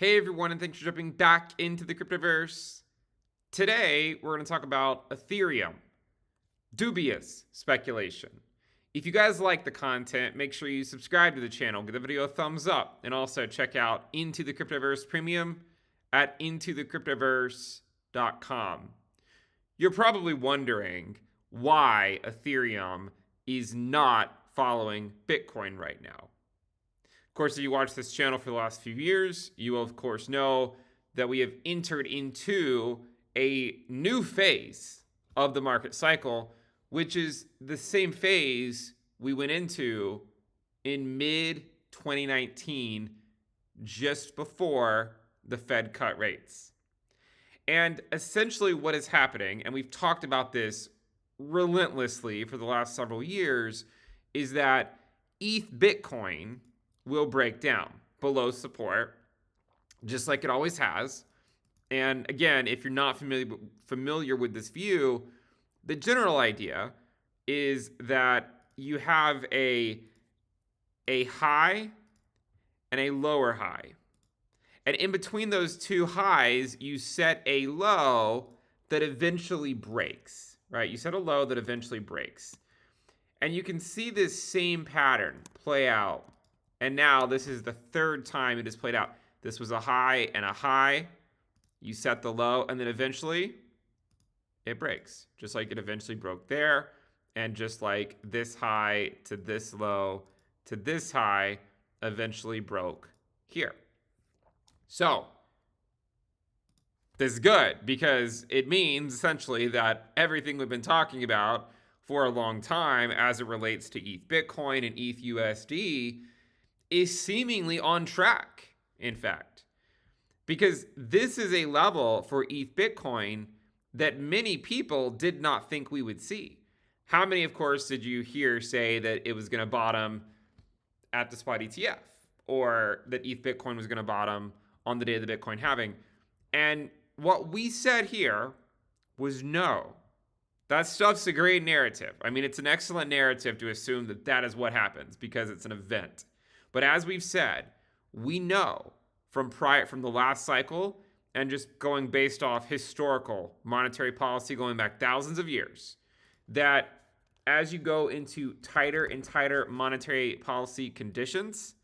Hey everyone, and thanks for jumping back into the Cryptoverse. Today, we're going to talk about Ethereum, dubious speculation. If you guys like the content, make sure you subscribe to the channel, give the video a thumbs up, and also check out Into the Cryptoverse Premium at intothecryptoverse.com. You're probably wondering why Ethereum is not following Bitcoin right now. Of course, if you watch this channel for the last few years, you will of course know that we have entered into a new phase of the market cycle, which is the same phase we went into in mid 2019, just before the Fed cut rates. And essentially what is happening, and we've talked about this relentlessly for the last several years, is that ETH Bitcoin will break down below support, just like it always has. And again, if you're not familiar with this view, the general idea is that you have a high and a lower high. And in between those two highs, you set a low that eventually breaks, right? You set a low that eventually breaks. And you can see this same pattern play out. And now this is the third time it has played out. This was a high and a high. You set the low, and then eventually it breaks, just like it eventually broke there. And just like this high to this low to this high eventually broke here. So this is good because it means essentially that everything we've been talking about for a long time as it relates to ETH Bitcoin and ETH USD is seemingly on track, in fact. Because this is a level for ETH Bitcoin that many people did not think we would see. How many, of course, did you hear say that it was going to bottom at the spot ETF, or that ETH Bitcoin was going to bottom on the day of the Bitcoin halving? And what we said here was no. That stuff's a great narrative. I mean, it's an excellent narrative to assume that that is what happens because it's an event. But as we've said, we know from the last cycle, and just going based off historical monetary policy going back thousands of years, that as you go into tighter and tighter monetary policy conditions,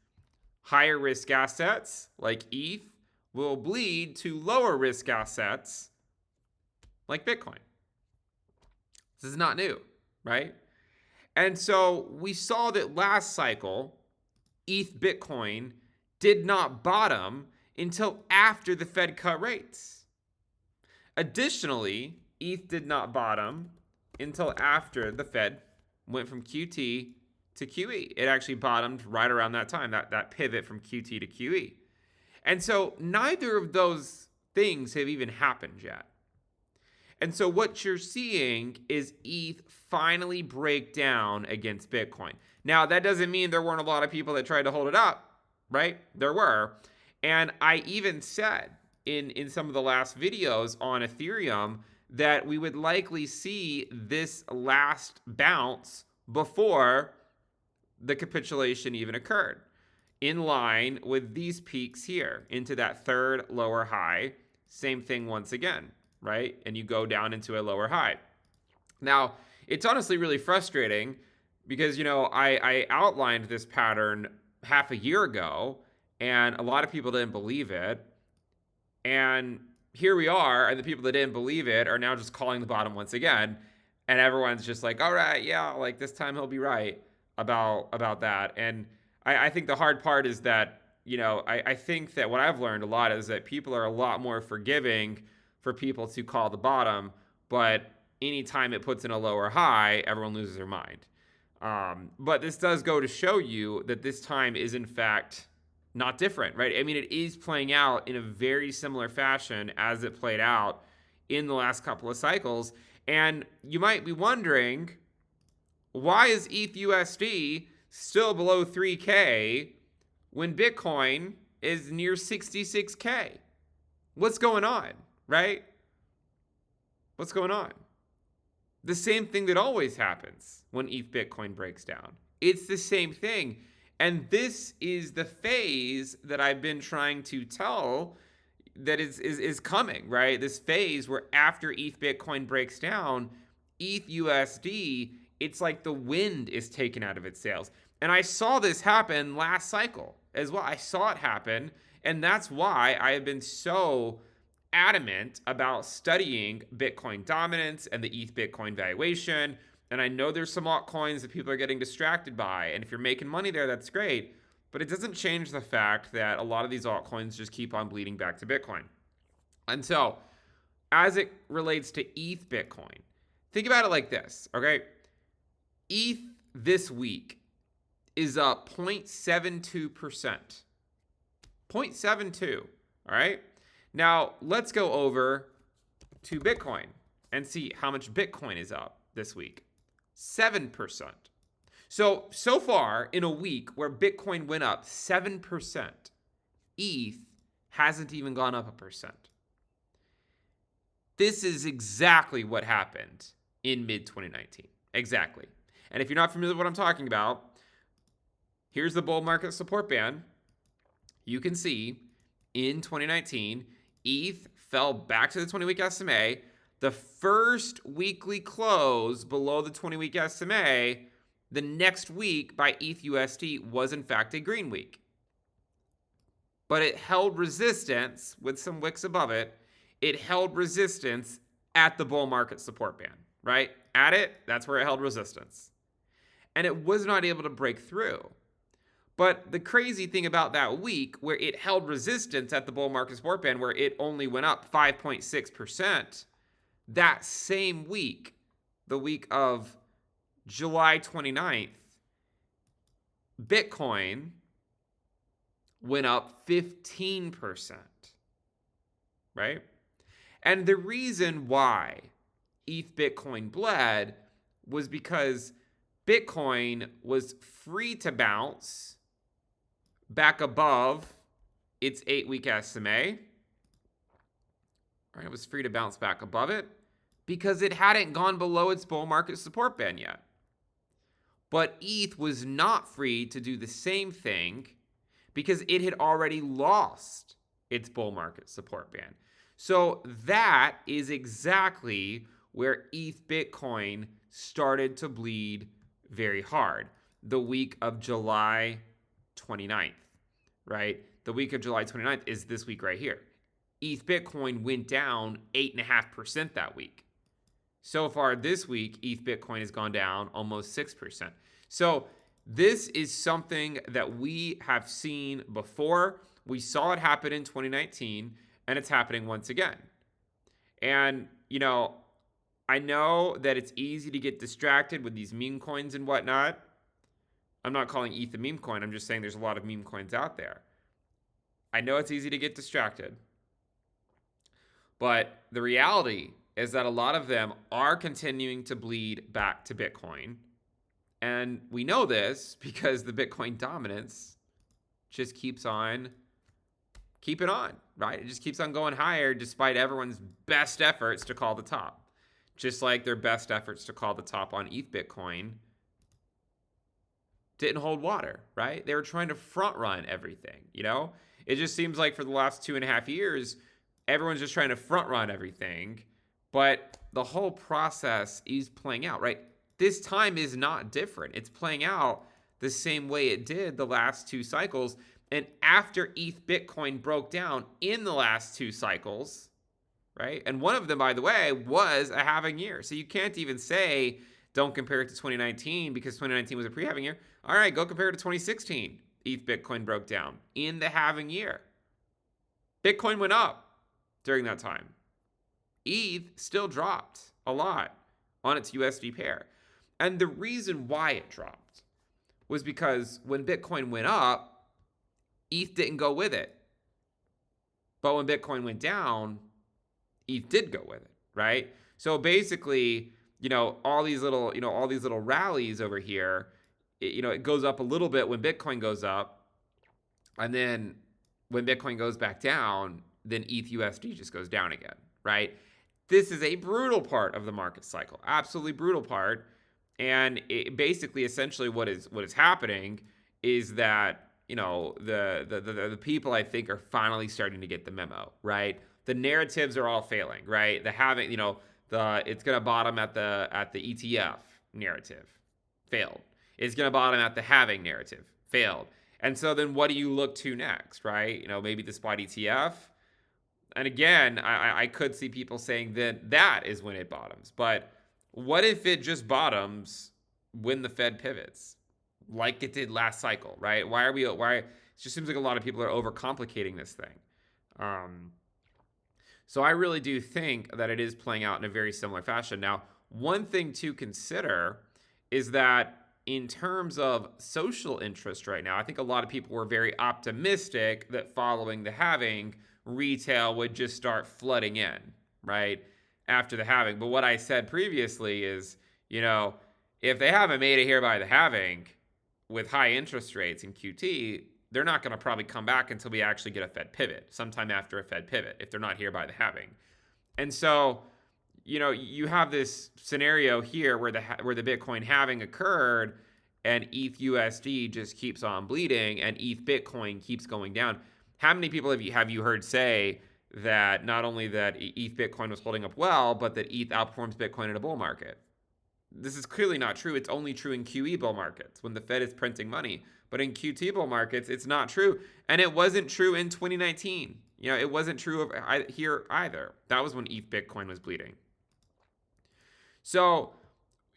higher risk assets like ETH will bleed to lower risk assets like Bitcoin. This is not new, right? And so we saw that last cycle, ETH Bitcoin did not bottom until after the Fed cut rates. Additionally, ETH did not bottom until after the Fed went from QT to QE. It actually bottomed right around that time, that pivot from QT to QE. And so neither of those things have even happened yet. And so what you're seeing is ETH finally break down against Bitcoin. Now, that doesn't mean there weren't a lot of people that tried to hold it up, right? There were. And I even said in some of the last videos on Ethereum that we would likely see this last bounce before the capitulation even occurred, in line with these peaks here into that third lower high. Same thing once again, right? And you go down into a lower high. Now, it's honestly really frustrating because, I outlined this pattern half a year ago and a lot of people didn't believe it. And here we are, and the people that didn't believe it are now just calling the bottom once again. And everyone's just like, all right, yeah, like this time he'll be right about that. And I think the hard part is that, I think that what I've learned a lot is that people are a lot more forgiving for people to call the bottom, but anytime it puts in a lower high, everyone loses their mind. But this does go to show you that this time is in fact not different, right? I mean, it is playing out in a very similar fashion as it played out in the last couple of cycles. And you might be wondering, why is ETH USD still below 3K when Bitcoin is near 66K? What's going on, right? What's going on? The same thing that always happens when ETH Bitcoin breaks down. It's the same thing. And this is the phase that I've been trying to tell that is coming, right? This phase where after ETH Bitcoin breaks down, ETH USD, it's like the wind is taken out of its sails. And I saw this happen last cycle as well. I saw it happen. And that's why I have been so adamant about studying Bitcoin dominance and the ETH Bitcoin valuation. And I know there's some altcoins that people are getting distracted by. And if you're making money there, that's great. But it doesn't change the fact that a lot of these altcoins just keep on bleeding back to Bitcoin. And so, as it relates to ETH Bitcoin, think about it like this, okay? ETH this week is up 0.72%. 0.72, all right? Now, let's go over to Bitcoin and see how much Bitcoin is up this week. 7%. So far in a week where Bitcoin went up 7%, ETH hasn't even gone up 1%. This is exactly what happened in mid-2019. Exactly. And if you're not familiar with what I'm talking about, here's the bull market support band. You can see in 2019, ETH fell back to the 20-week SMA. The first weekly close below the 20-week SMA, the next week by ETH USD was in fact a green week. But it held resistance with some wicks above it. It held resistance at the bull market support band, right? At it, that's where it held resistance. And it was not able to break through. But the crazy thing about that week where it held resistance at the bull market support band, where it only went up 5.6%, that same week, the week of July 29th, Bitcoin went up 15%, right? And the reason why ETH Bitcoin bled was because Bitcoin was free to bounce back above its 8-week SMA. Right, it was free to bounce back above it because it hadn't gone below its bull market support band yet. But ETH was not free to do the same thing because it had already lost its bull market support band. So that is exactly where ETH Bitcoin started to bleed very hard. The week of July 29th, right? The week of July 29th is this week right here. ETH Bitcoin went down 8.5% that week. So far this week, ETH Bitcoin has gone down almost 6%. So this is something that we have seen before. We saw it happen in 2019, and it's happening once again. And, you know, I know that it's easy to get distracted with these meme coins and whatnot. I'm not calling ETH a meme coin. I'm just saying there's a lot of meme coins out there. I know it's easy to get distracted. But the reality is that a lot of them are continuing to bleed back to Bitcoin. And we know this because the Bitcoin dominance just keeps on keeping on, right? It just keeps on going higher despite everyone's best efforts to call the top. Just like their best efforts to call the top on ETH Bitcoin didn't hold water, right? They were trying to front run everything, you know? It just seems like for the last 2.5 years, everyone's just trying to front run everything, but the whole process is playing out, right? This time is not different. It's playing out the same way it did the last 2 cycles. And after ETH Bitcoin broke down in the last 2 cycles, right? And one of them, by the way, was a halving year. So you can't even say, don't compare it to 2019 because 2019 was a pre-halving year. All right, go compare it to 2016. ETH Bitcoin broke down in the halving year. Bitcoin went up during that time. ETH still dropped a lot on its USD pair. And the reason why it dropped was because when Bitcoin went up, ETH didn't go with it. But when Bitcoin went down, ETH did go with it, right? So basically, you know, all these little rallies over here, it goes up a little bit when Bitcoin goes up, and then when Bitcoin goes back down, then ETH USD just goes down again, right? This is a brutal part of the market cycle, absolutely brutal part. And it basically, essentially, what is happening is that, the people, I think, are finally starting to get the memo, right? The narratives are all failing, right? The having, it's going to bottom at the ETF narrative, failed. It's going to bottom at the halving narrative, failed. And so then what do you look to next, right? Maybe the spot ETF. And again, I could see people saying that is when it bottoms. But what if it just bottoms when the Fed pivots, like it did last cycle, right? Why? It just seems like a lot of people are overcomplicating this thing. So I really do think that it is playing out in a very similar fashion. Now, one thing to consider is that in terms of social interest right now, I think a lot of people were very optimistic that following the halving, retail would just start flooding in, right, after the halving. But what I said previously is, if they haven't made it here by the halving with high interest rates in QT, they're not going to probably come back until we actually get a Fed pivot, sometime after a Fed pivot, if they're not here by the halving. And so, you have this scenario here where the Bitcoin halving occurred and ETH USD just keeps on bleeding and ETH Bitcoin keeps going down. How many people have you heard say that not only that ETH Bitcoin was holding up well, but that ETH outperforms Bitcoin in a bull market? This is clearly not true. It's only true in QE bull markets when the Fed is printing money. But in QT bull markets, it's not true. And it wasn't true in 2019. It wasn't true here either. That was when ETH Bitcoin was bleeding. So,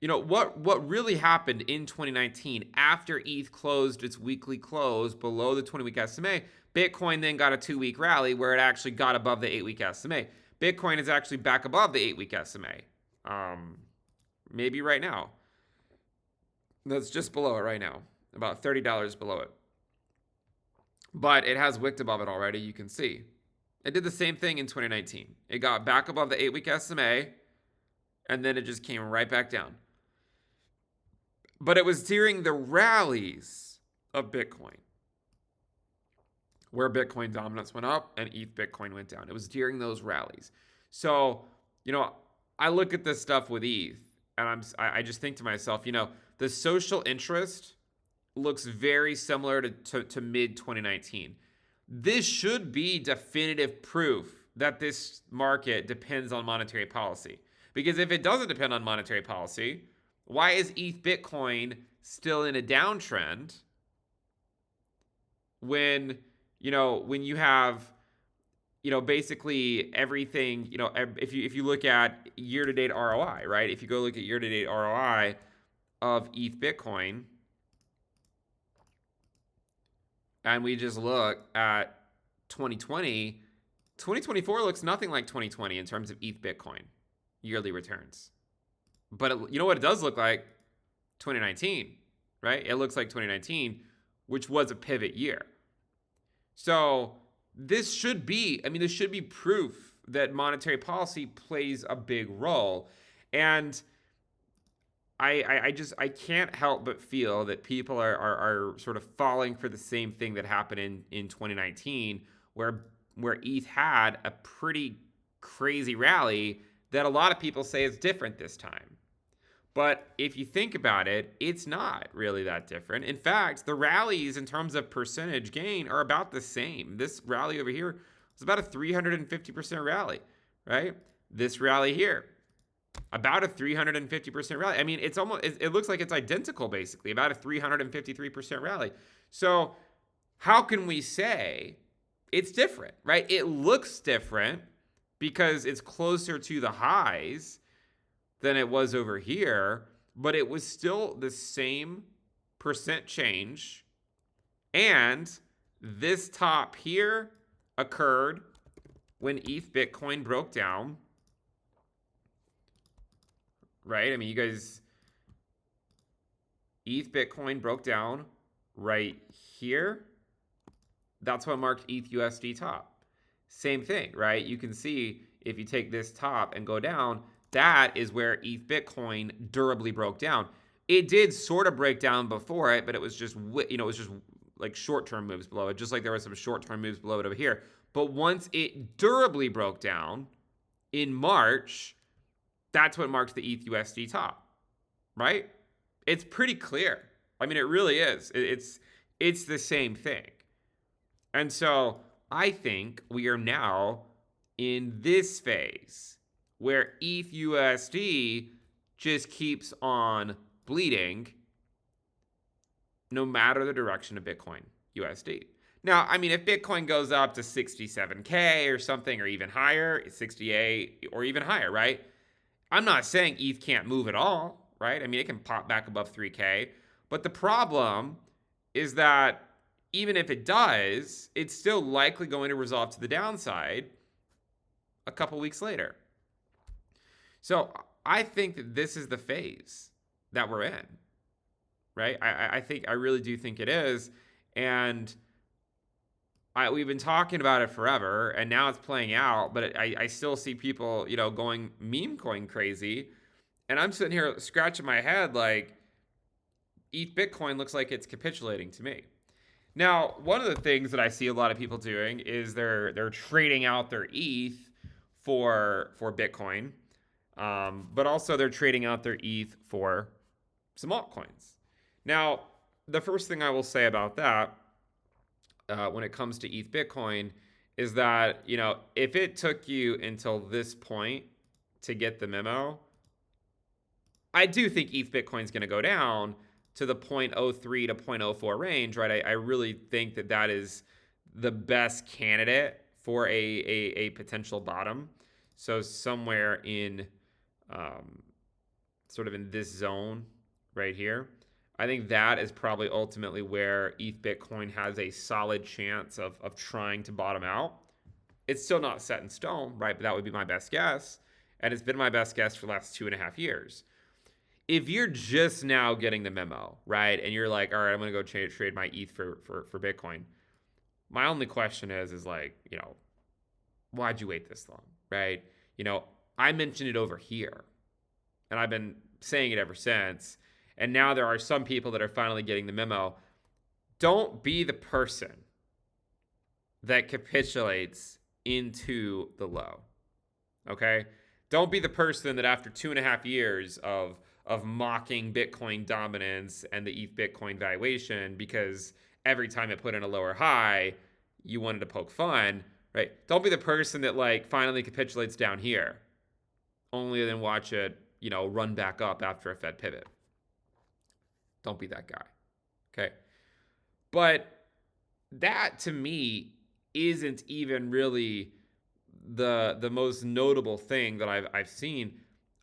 what really happened in 2019 after ETH closed its weekly close below the 20-week SMA, Bitcoin then got a 2-week rally where it actually got above the 8-week SMA. Bitcoin is actually back above the 8-week SMA. Maybe right now. That's just below it right now. About $30 below it. But it has wicked above it already, you can see. It did the same thing in 2019. It got back above the 8-week SMA, and then it just came right back down. But it was during the rallies of Bitcoin where Bitcoin dominance went up and ETH Bitcoin went down. It was during those rallies. So, I look at this stuff with ETH, and I just think to myself, the social interest looks very similar to mid-2019. This should be definitive proof that this market depends on monetary policy. Because if it doesn't depend on monetary policy, why is ETH Bitcoin still in a downtrend when you have, basically everything, if you look at year-to-date ROI, right? If you go look at year-to-date ROI of ETH Bitcoin, and we just look at 2020, 2024 looks nothing like 2020 in terms of ETH Bitcoin yearly returns. But you know what it does look like? 2019, right? It looks like 2019, which was a pivot year. So this should be proof that monetary policy plays a big role. And I can't help but feel that people are sort of falling for the same thing that happened in 2019, where ETH had a pretty crazy rally that a lot of people say is different this time. But if you think about it, it's not really that different. In fact, the rallies in terms of percentage gain are about the same. This rally over here was about a 350% rally, right? This rally here, about a 350% rally. I mean, it looks like it's identical, basically, about a 353% rally. So how can we say it's different, right? It looks different because it's closer to the highs than it was over here, but it was still the same percent change. And this top here occurred when ETH Bitcoin broke down, right? I mean, you guys, ETH Bitcoin broke down right here. That's what marked ETH USD top. Same thing, right? You can see if you take this top and go down, that is where ETH Bitcoin durably broke down. It did sort of break down before it, but it was just, like short-term moves below it, just like there were some short-term moves below it over here. But once it durably broke down in March, that's what marks the ETH USD top, right? It's pretty clear. I mean, it really is. It's the same thing. And so I think we are now in this phase where ETH USD just keeps on bleeding no matter the direction of Bitcoin USD. Now, I mean, if Bitcoin goes up to 67K or something, or even higher, 68 or even higher, right? I'm not saying ETH can't move at all, right? I mean, it can pop back above 3K. But the problem is that even if it does, it's still likely going to resolve to the downside a couple weeks later. So I think that this is the phase that we're in, right? I really do think it is. And we've been talking about it forever, and now it's playing out, but I still see people, going meme coin crazy. And I'm sitting here scratching my head like, ETH Bitcoin looks like it's capitulating to me. Now, one of the things that I see a lot of people doing is they're trading out their ETH for Bitcoin, but also they're trading out their ETH for some altcoins. Now, the first thing I will say about that, when it comes to ETH Bitcoin, is that, if it took you until this point to get the memo, I do think ETH Bitcoin is going to go down to the 0.03 to 0.04 range, right? I really think that is the best candidate for a potential bottom. So somewhere in sort of in this zone right here. I think that is probably ultimately where ETH Bitcoin has a solid chance of trying to bottom out. It's still not set in stone, right? But that would be my best guess. And it's been my best guess for the last 2.5 years. If you're just now getting the memo, right, and you're like, all right, I'm going to go trade my ETH for Bitcoin, my only question is like, why'd you wait this long, right? I mentioned it over here, and I've been saying it ever since. And now there are some people that are finally getting the memo. Don't be the person that capitulates into the low, okay? Don't be the person that after 2.5 years of mocking Bitcoin dominance and the ETH Bitcoin valuation, because every time it put in a lower high, you wanted to poke fun, right? Don't be the person that like finally capitulates down here, only then watch it, run back up after a Fed pivot. Don't be that guy, okay? But that to me isn't even really the most notable thing that I've seen.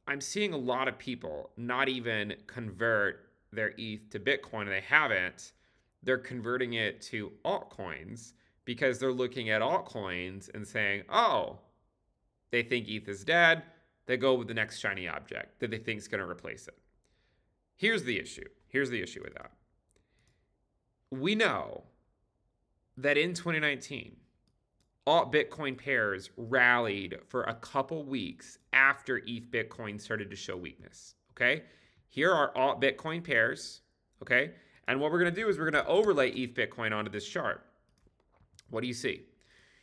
I'm seeing a lot of people not even convert their ETH to Bitcoin, and they haven't. They're converting it to altcoins because they're looking at altcoins and saying, oh, they think ETH is dead. They go with the next shiny object that they think is going to replace it. Here's the issue. Here's the issue with that. We know that in 2019, alt Bitcoin pairs rallied for a couple weeks after ETH Bitcoin started to show weakness, okay? Here are alt Bitcoin pairs, okay? And what we're going to do is we're going to overlay ETH Bitcoin onto this chart. What do you see?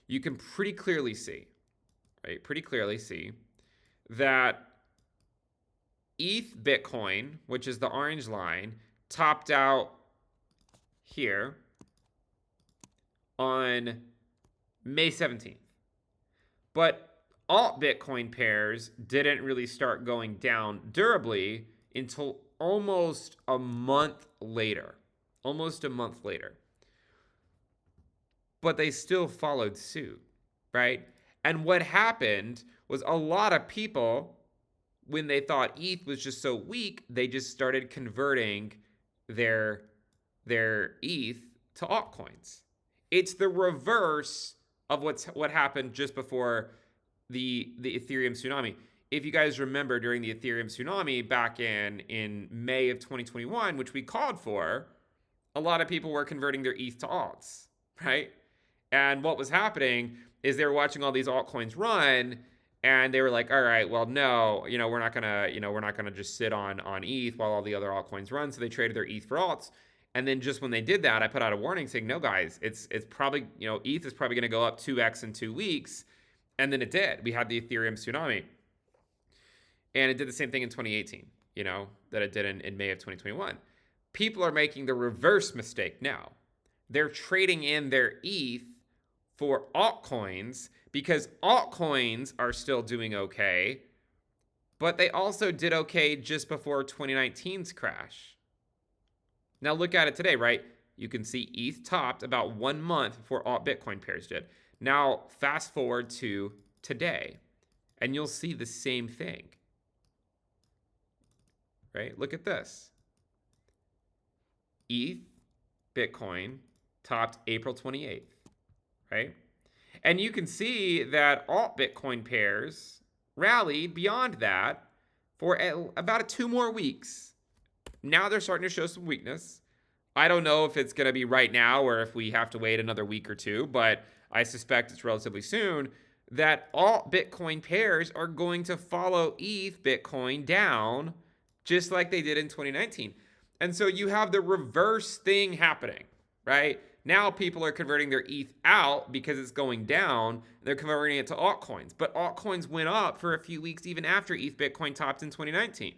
You can pretty clearly see, right? Pretty clearly see that ETH Bitcoin, which is the orange line, topped out here on May 17th. But alt Bitcoin pairs didn't really start going down durably until almost a month later. Almost a month later. But they still followed suit, right? And what happened was a lot of people, when they thought ETH was just so weak, they just started converting their ETH to altcoins. It's the reverse of what happened just before the Ethereum tsunami. If you guys remember, during the Ethereum tsunami back in May of 2021, which we called for, a lot of people were converting their ETH to alts, right? And what was happening is they were watching all these altcoins run, and they were like, all right, well, no, we're not gonna just sit on ETH while all the other altcoins run. So they traded their ETH for alts. And then just when they did that, I put out a warning saying, no, guys, it's probably, ETH is probably going to go up 2x in 2 weeks. And then it did. We had the Ethereum tsunami. And it did the same thing in 2018, that it did in May of 2021. People are making the reverse mistake now. they're trading in their ETH for altcoins because altcoins are still doing okay, but they also did okay just before 2019's crash. Now look at it today, right? You can see ETH topped about 1 month before alt Bitcoin pairs did. Now fast forward to today, and you'll see the same thing, right? Look at this. ETH, Bitcoin, topped April 28th, right? And you can see that alt Bitcoin pairs rallied beyond that for about 2 more weeks. Now they're starting to show some weakness. I don't know if it's going to be right now or if we have to wait another week or two, but I suspect it's relatively soon that alt Bitcoin pairs are going to follow ETH Bitcoin down just like they did in 2019. And so you have the reverse thing happening, right? Now people are converting their ETH out because it's going down. They're converting it to altcoins. But altcoins went up for a few weeks even after ETH Bitcoin topped in 2019.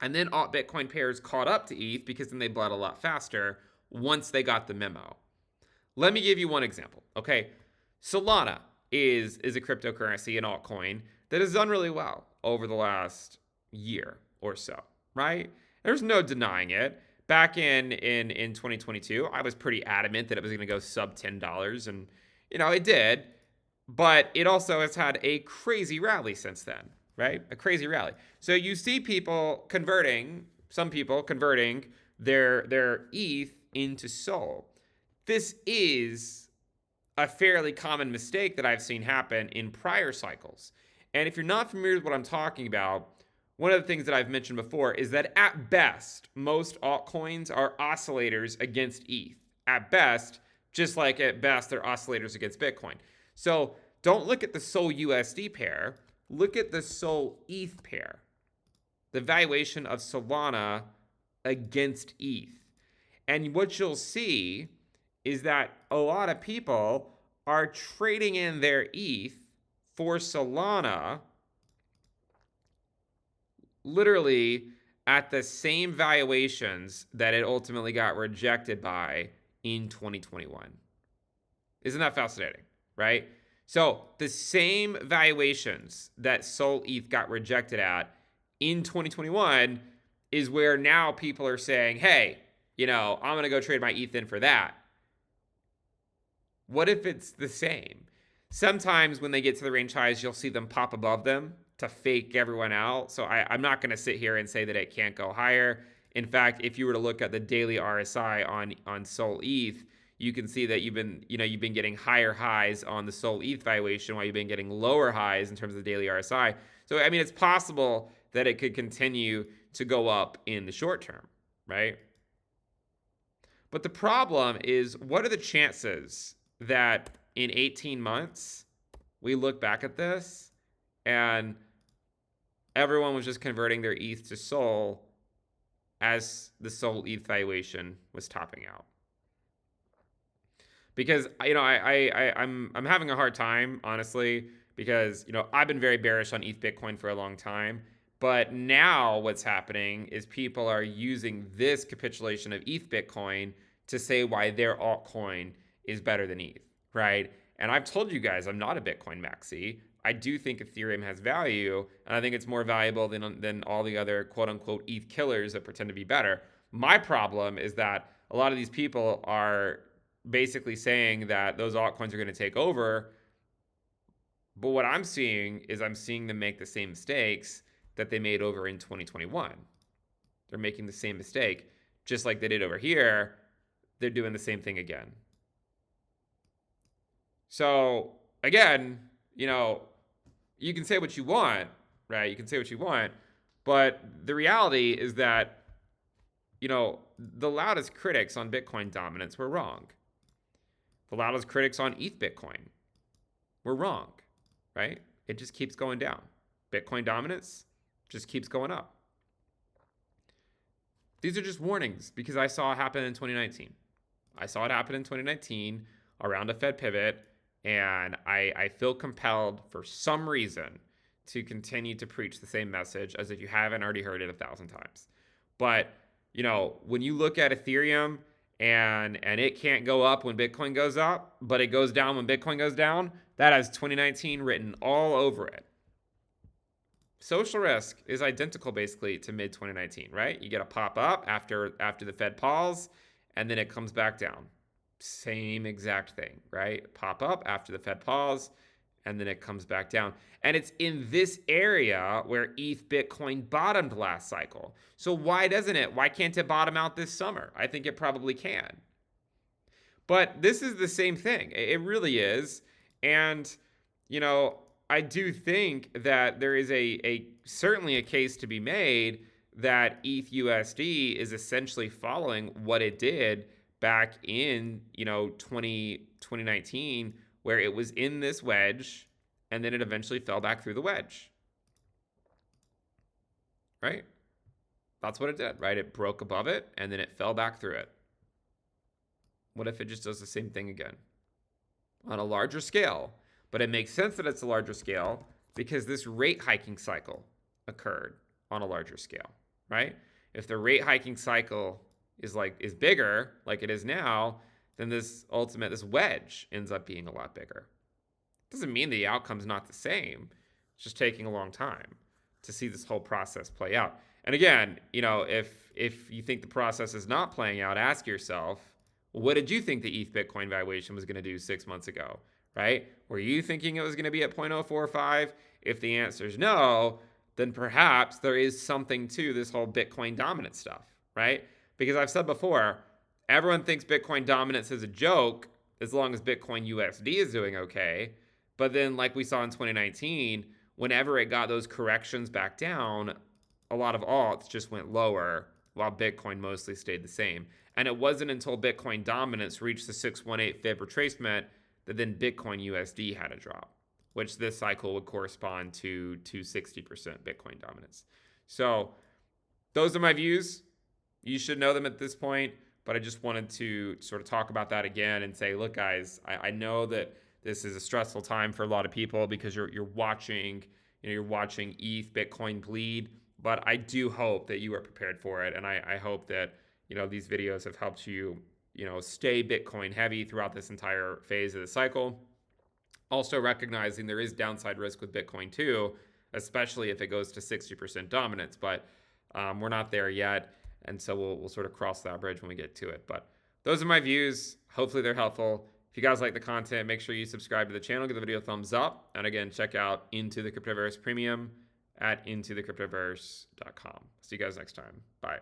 And then alt Bitcoin pairs caught up to ETH because then they bled a lot faster once they got the memo. Let me give you one example, okay? Solana is a cryptocurrency, an altcoin, that has done really well over the last year or so, right? There's no denying it. Back in 2022, I was pretty adamant that it was going to go sub $10, and it did. But it also has had a crazy rally since then, right? A crazy rally. So you see people converting, some people converting their ETH into SOL. This is a fairly common mistake that I've seen happen in prior cycles. And if you're not familiar with what I'm talking about, one of the things that I've mentioned before is that at best, most altcoins are oscillators against ETH. At best, just like at best, they're oscillators against Bitcoin. So don't look at the SOL USD pair. Look at the SOL ETH pair. The valuation of Solana against ETH. And what you'll see is that a lot of people are trading in their ETH for Solana literally at the same valuations that it ultimately got rejected by in 2021. Isn't that fascinating, right? So the same valuations that SOL ETH got rejected at in 2021 is where now people are saying, hey, I'm going to go trade my ETH in for that. What if it's the same? Sometimes when they get to the range highs, you'll see them pop above them to fake everyone out. So I'm not going to sit here and say that it can't go higher. In fact, if you were to look at the daily RSI on SOL ETH, you can see that you've been getting higher highs on the SOL ETH valuation while you've been getting lower highs in terms of the daily RSI. So it's possible that it could continue to go up in the short term, right? But the problem is, what are the chances that in 18 months we look back at this and everyone was just converting their ETH to SOL as the SOL ETH valuation was topping out? Because I'm having a hard time, honestly, because I've been very bearish on ETH Bitcoin for a long time, but now what's happening is people are using this capitulation of ETH Bitcoin to say why their altcoin is better than ETH, right? And I've told you guys I'm not a Bitcoin maxi. I do think Ethereum has value, and I think it's more valuable than all the other quote-unquote ETH killers that pretend to be better. My problem is that a lot of these people are basically saying that those altcoins are going to take over, but what I'm seeing them make the same mistakes that they made over in 2021. They're making the same mistake, just like they did over here. They're doing the same thing again. So again, you can say what you want, right? You can say what you want, but the reality is that, the loudest critics on Bitcoin dominance were wrong. The loudest critics on ETH Bitcoin were wrong, right? It just keeps going down. Bitcoin dominance just keeps going up. These are just warnings because I saw it happen in 2019. I saw it happen in 2019 around a Fed pivot, and I feel compelled for some reason to continue to preach the same message as if you haven't already heard it 1,000 times. But, when you look at Ethereum and it can't go up when Bitcoin goes up, but it goes down when Bitcoin goes down, that has 2019 written all over it. Social risk is identical basically to mid 2019, right? You get a pop up after the Fed pause, and then it comes back down. Same exact thing, right? Pop up after the Fed pause, and then it comes back down. And it's in this area where ETH Bitcoin bottomed last cycle. So why doesn't it? Why can't it bottom out this summer? I think it probably can. But this is the same thing. It really is. And, you know, I do think that there is a certainly a case to be made that ETH USD is essentially following what it did back in, 2019, where it was in this wedge and then it eventually fell back through the wedge. Right? That's what it did, right? It broke above it and then it fell back through it. What if it just does the same thing again on a larger scale? But it makes sense that it's a larger scale because this rate hiking cycle occurred on a larger scale, right? If the rate hiking cycle is bigger, like it is now, then this wedge ends up being a lot bigger. Doesn't mean the outcome's not the same. It's just taking a long time to see this whole process play out. And again, if you think the process is not playing out, ask yourself, what did you think the ETH Bitcoin valuation was going to do 6 months ago, right? Were you thinking it was going to be at 0.045? If the answer is no, then perhaps there is something to this whole Bitcoin dominance stuff, right? Because I've said before, everyone thinks Bitcoin dominance is a joke as long as Bitcoin USD is doing okay. But then, like we saw in 2019, whenever it got those corrections back down, a lot of alts just went lower while Bitcoin mostly stayed the same. And it wasn't until Bitcoin dominance reached the 618 fib retracement that then Bitcoin USD had a drop, which this cycle would correspond to 60% Bitcoin dominance. So those are my views. You should know them at this point, but I just wanted to sort of talk about that again and say, look, guys, I know that this is a stressful time for a lot of people because you're watching ETH Bitcoin bleed, but I do hope that you are prepared for it, and I hope that these videos have helped you stay Bitcoin heavy throughout this entire phase of the cycle. Also recognizing there is downside risk with Bitcoin too, especially if it goes to 60% dominance, but we're not there yet. And so we'll sort of cross that bridge when we get to it. But those are my views. Hopefully they're helpful. If you guys like the content, make sure you subscribe to the channel, give the video a thumbs up. And again, check out Into the Cryptoverse Premium at intothecryptoverse.com. See you guys next time. Bye.